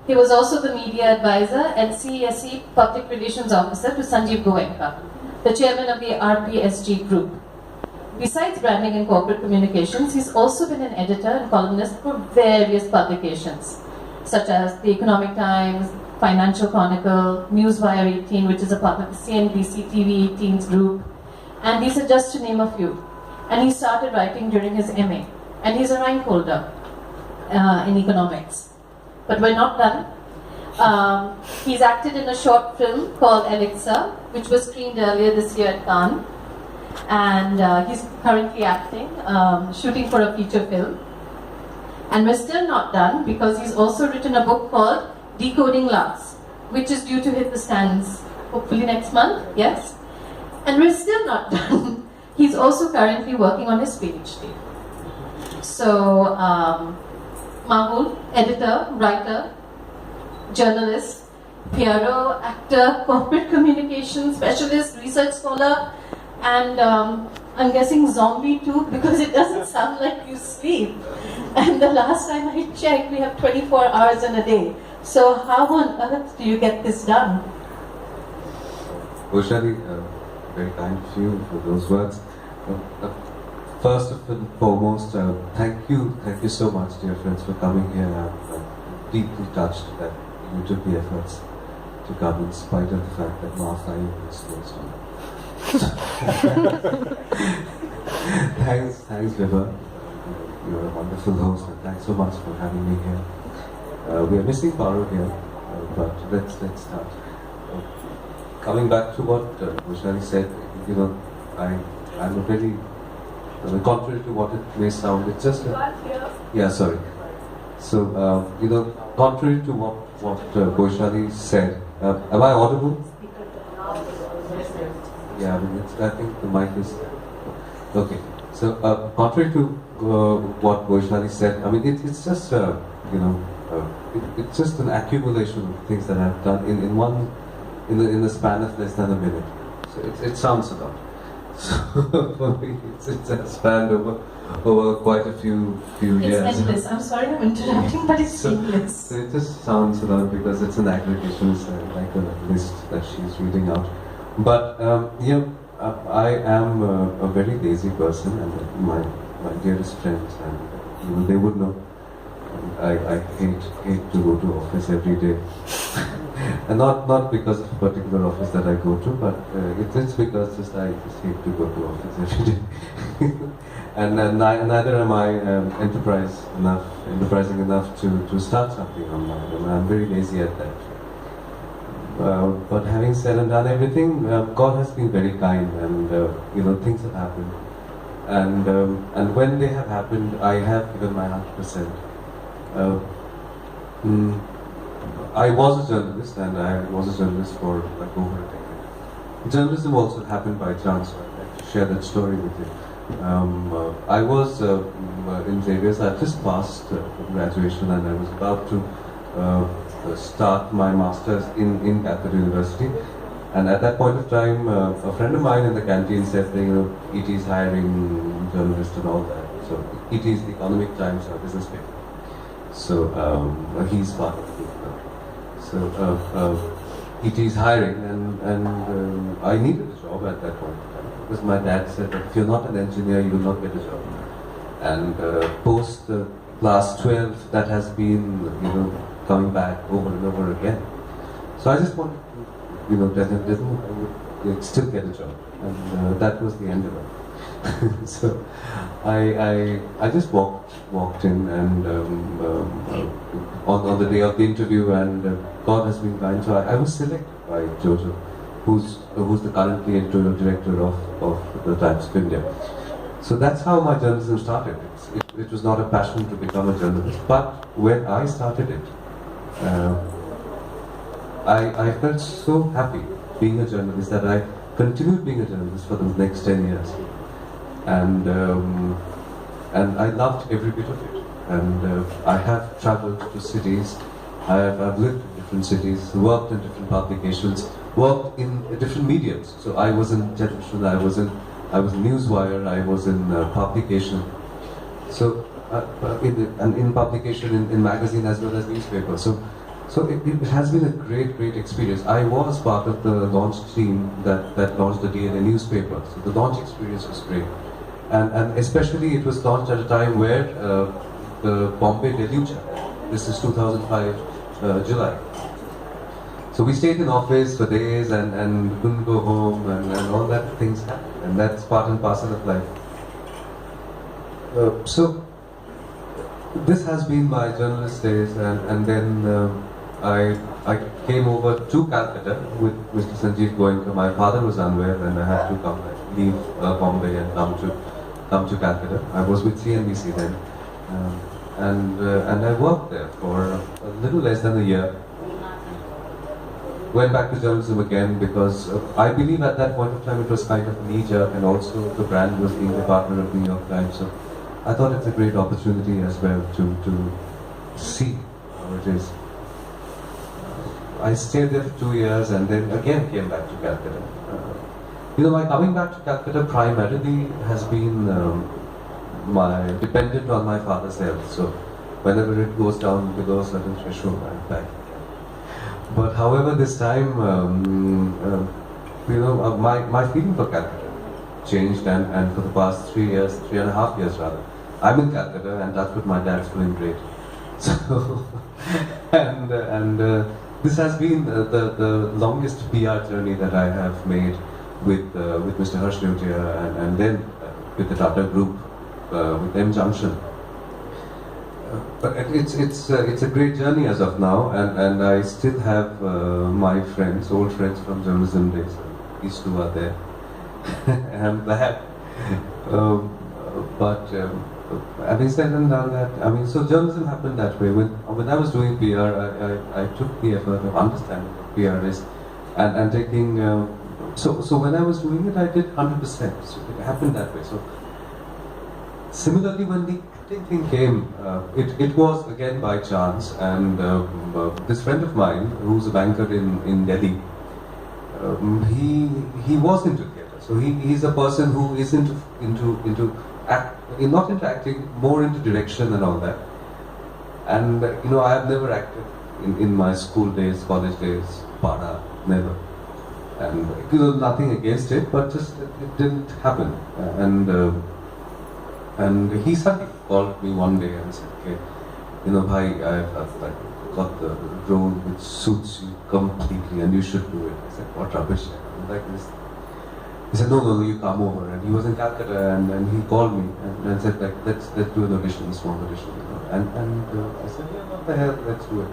He was also the media advisor and CESE Public Relations Officer to Sanjeev Goenka, the chairman of the RPSG Group. Besides branding and corporate communications, he's also been an editor and columnist for various publications, such as the Economic Times, Financial Chronicle, Newswire 18, which is a part of the CNBC TV 18's group, and these are just to name a few. And he started writing during his MA, and he's a rank holder in economics. But we're not done. He's acted in a short film called Alexa, which was screened earlier this year at Cannes. And he's currently acting, shooting for a feature film. And we're still not done because he's also written a book called Decoding Laughs, which is due to hit the stands hopefully next month, yes? And we're still not done. He's also currently working on his PhD. So, Mahul, editor, writer, journalist, PRO, actor, corporate communication specialist, research scholar, and I'm guessing zombie too, because it doesn't sound like you sleep. And the last time I checked, we have 24 hours in a day. So how on earth do you get this done? Vaishali, very kind of you for those words. First and foremost, thank you so much, dear friends, for coming here. I'm deeply touched that you took the efforts to come in spite of the fact that Martha is closed on. Thanks, Viva. You're a wonderful host, and thanks so much for having me here. We are missing Paru here, but let's start. Coming back to what Vaishali said, I'm a very contrary to what it may sound. It's just yeah, sorry. So contrary to what Vaishali said, am I audible? Yeah, I think the mic is okay. So contrary to what Vaishali said, I mean it's just it's just an accumulation of things that I've done in the span of less than a minute. So it sounds a lot. So for me, it's spanned over quite a few years. It's endless. I'm sorry I'm interrupting, but it's endless. So it just sounds a lot because it's an aggregation, it's like a list that she's reading out. But I am a very lazy person, and my dearest friends, and they would know. I hate to go to office every day, and not because of a particular office that I go to, but it's because I just hate to go to office every day. And neither am I enterprising enough to start something online. I mean, I'm very lazy at that. But having said and done everything, God has been very kind, and things have happened, and when they have happened, I have given my 100%. I was a journalist, and I was a journalist for like over a decade. Journalism also happened by chance, so I'd like to share that story with you. I was in Xavier's. I just passed graduation, and I was about to start my master's in Catholic University. And at that point of time, a friend of mine in the canteen said, ET is hiring journalists and all that. So ET is the Economic Times business paper. So he's part of the group now. So ET is hiring, and I needed a job at that point in time, because my dad said that if you're not an engineer, you will not get a job. And post class 12, that has been coming back over and over again. So I just wanted to tell him I would still get a job, and that was the end of it. So I just walked in, and on the day of the interview, and God has been kind. So I was selected by Jojo, who's the currently editorial director of the Times of India. So that's how my journalism started. It was not a passion to become a journalist, but when I started it, I felt so happy being a journalist that I continued being a journalist for the next 10 years. And I loved every bit of it. And I have traveled to cities, I've lived in different cities, worked in different publications, worked in different mediums. So I was in television, I was in Newswire, I was in publication. So in publication, in magazine as well as newspaper. So So it has been a great experience. I was part of the launch team that launched the DNA newspaper. So the launch experience was great. And especially it was launched at a time where the Bombay deluge happened. This is 2005 July. So we stayed in office for days and couldn't go home and all that things happened. And that's part and parcel of life. So this has been my journalist days, and then I came over to Calcutta with Mr. Sanjeev Goenka. My father was unwell and I had to leave Bombay and come to Calcutta. I was with CNBC then, and I worked there for a little less than a year. Went back to journalism again because I believe at that point of time it was kind of knee-jerk, and also the brand was being the partner of New York Times. So I thought it's a great opportunity as well to see how it is. I stayed there for 2 years and then again came back to Calcutta. My coming back to Calcutta primarily has been dependent on my father's health. So whenever it goes down below a certain threshold, I'm back. But however, this time, my feeling for Calcutta changed, and for the past 3.5 years rather, I'm in Calcutta, and that's what my dad's doing great. So, and this has been the longest PR journey that I have made with Mr. Harsh Neotia, and then with the Tata Group, with M Junction. But it's a great journey as of now, and I still have my friends, old friends from journalism days. These two are there, and I'm glad. But having said and done that, so journalism happened that way. When I was doing PR, I took the effort of understanding what PR is, and taking. So when I was doing it, I did 100%. So it happened that way. So similarly, when the acting thing came, it was again by chance, and this friend of mine, who's a banker in Delhi, he was into theatre. So he's a person who is into not into acting, more into direction and all that. And I have never acted in my school days, college days, Pada, never. And nothing against it, but just it didn't happen. And he suddenly called me one day and said, "Okay, bhai, I've got the role which suits you completely, and you should do it." I said, "What rubbish?" I'm like this. He said, no, you come over. And he was in Calcutta, and he called me and said, like, let's do an audition, a small audition. And I said, yeah, what the hell, let's do it.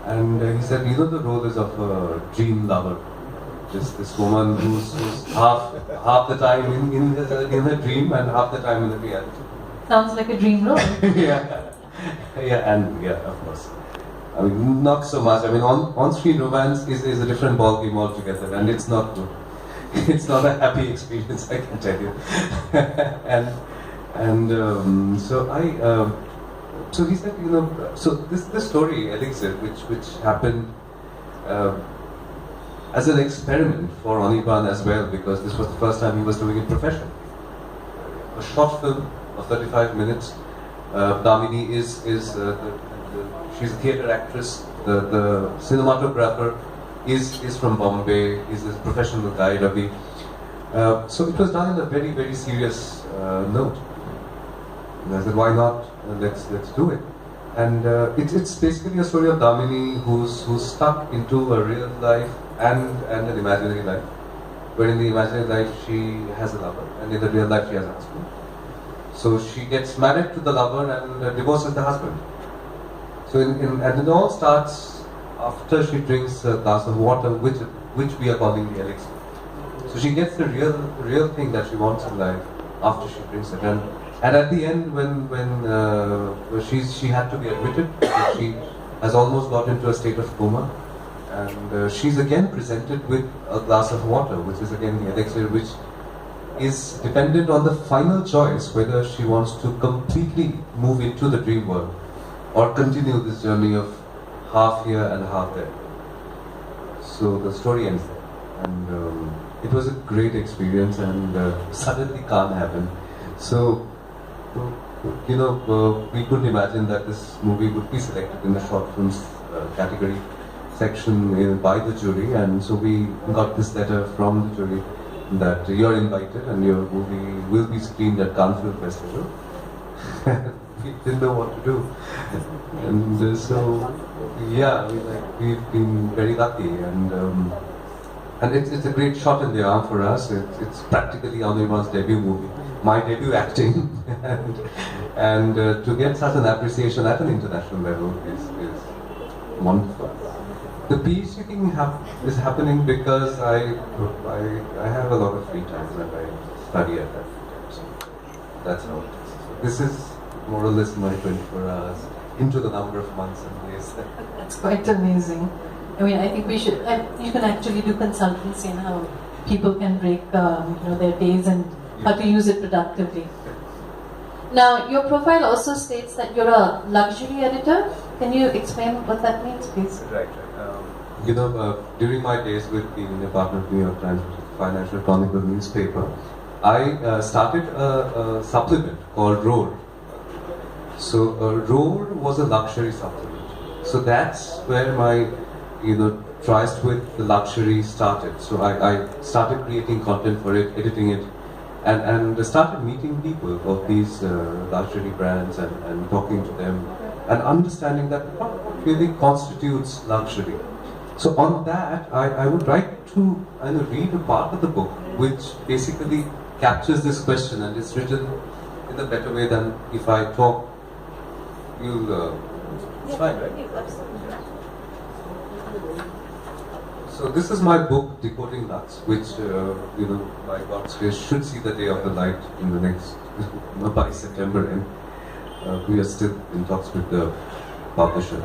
And he said, the role is of a dream lover. Just this woman who's half the time in her dream and half the time in the reality. Sounds like a dream role. yeah, of course. I mean, not so much. I mean, on-screen romance is a different ballgame altogether, and it's not good. It's not a happy experience, I can tell you. So he said, so this story, Elixir, which happened as an experiment for Anirban as well, because this was the first time he was doing it professionally. A short film of 35 minutes. Damini she's a theatre actress. The cinematographer is from Bombay. He's a professional guy, Ravi. So it was done in a very serious note. And I said, why not? Let's do it. And it's basically a story of Damini who's stuck into a real life and an imaginary life. Where in the imaginary life she has a lover, and in the real life she has a husband. So she gets married to the lover and divorces the husband. So and it all starts after she drinks a glass of water, which we are calling the elixir. So she gets the real thing that she wants in life after she drinks it. And at the end, when she had to be admitted, she has almost got into a state of coma, and she's again presented with a glass of water, which is again the elixir, which is dependent on the final choice whether she wants to completely move into the dream world or continue this journey of half here and half there. So the story ends there, and it was a great experience, and suddenly can't happen. So we couldn't imagine that this movie would be selected in the short films category section by the jury, and so we got this letter from the jury that you're invited and your movie will be screened at Cannes Film Festival. We didn't know what to do, and yeah, we've been very lucky, and it's a great shot in the arm for us. It's practically Anirban's debut movie, my debut acting, and to get such an appreciation at an international level is wonderful. The PhD thing is happening because I have a lot of free time and I study at that free time. So that's how it is. So this is more or less my 24 hours into the number of months and days. That's quite amazing. I mean, I think we should. You can actually do consultancy in how people can break, their days and how to use it productively. Now, your profile also states that you're a luxury editor. Can you explain what that means, please? Right. During my days with being in the Department of New York Times, which is a financial chronicle newspaper, I started a supplement called Roar. So Roar was a luxury supplement. So that's where my tryst with the luxury started. So I started creating content for it, editing it, and started meeting people of these luxury brands and talking to them and understanding that what really constitutes luxury. So on that, I would like to read a part of the book which basically captures this question, and it's written in a better way than if I talk. It's fine, right? So this is my book, Decoding Lux, which by God's grace should see the day of the light in the next by September end. We are still in talks with the publisher.